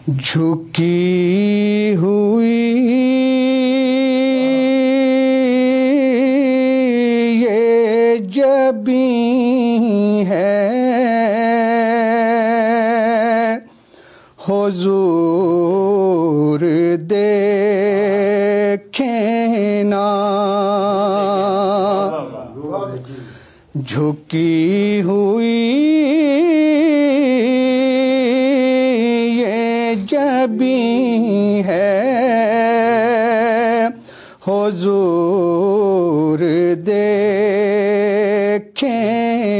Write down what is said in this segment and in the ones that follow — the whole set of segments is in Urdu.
جھکی ہوئی یہ جبیں ہے حضور دیکھیں نا، جھکی ہوئی یہ جبیں ہے حضور دیکھیں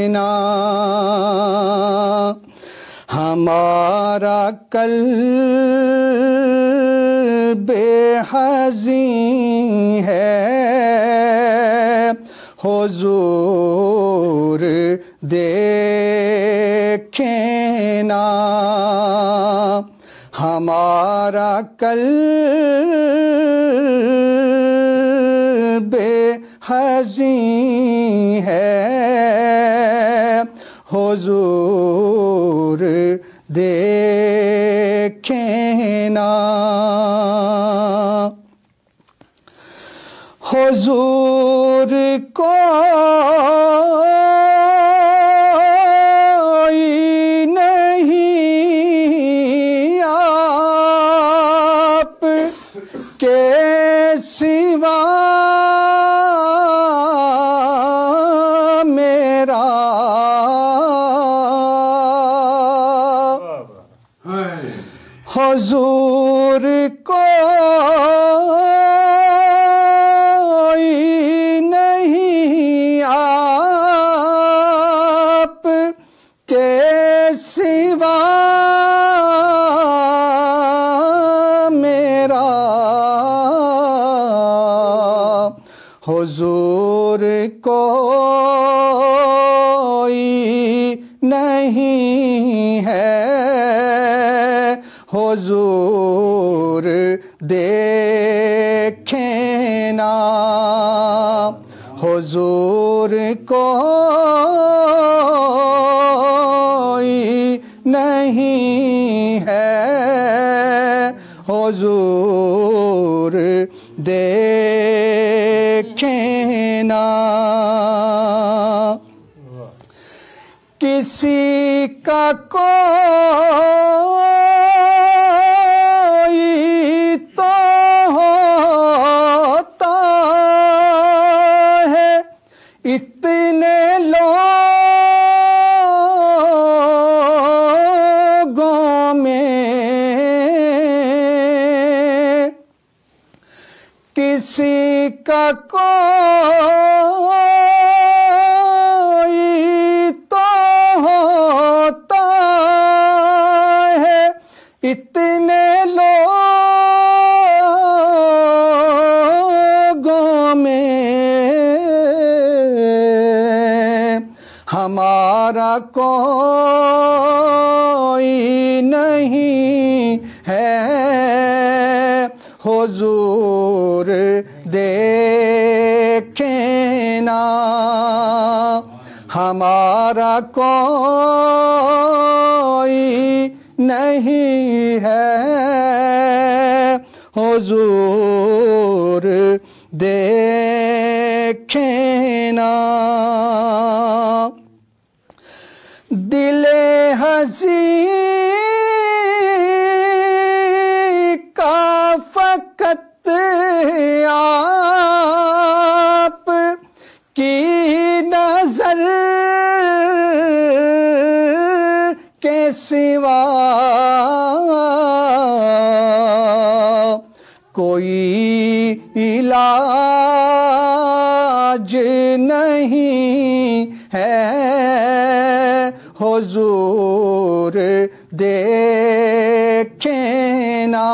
نا، ہمارا قلب حزین ہے حضور دیکھیں نا، ہمارا قلب حزین ہے حضور دیکھیں نا، حضور کوئی نہیں آپ کے سوا میرا، حضور کوئی نہیں آپ کے سوا میرا، حضور کوئی نہیں ہے حضور دیکھیں نا، حضور کوئی نہیں ہے حضور دیکھیں نا، کسی کا کوئی تو ہوتا ہے اتنے لوگوں میں، کسی کا کوئی تو ہوتا ہے اتنے لوگوں میں، ہمارا کوئی نہیں ہے حضور دیکھیں نا، ہمارا کوئی نہیں ہے حضور دیکھیں نا، دل حزین کا فقط آپ کی نظر کے سوا کوئی علاج نہیں ہے حضور دیکھیں نا،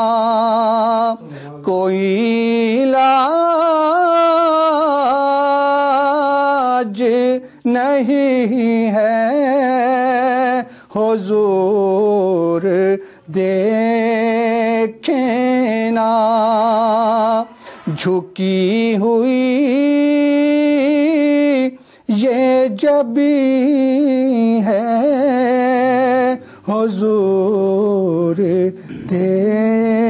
کوئی علاج نہیں ہے حضور دیکھیں نا، جھکی ہوئی یہ جبیں ہے حضور نور تیرا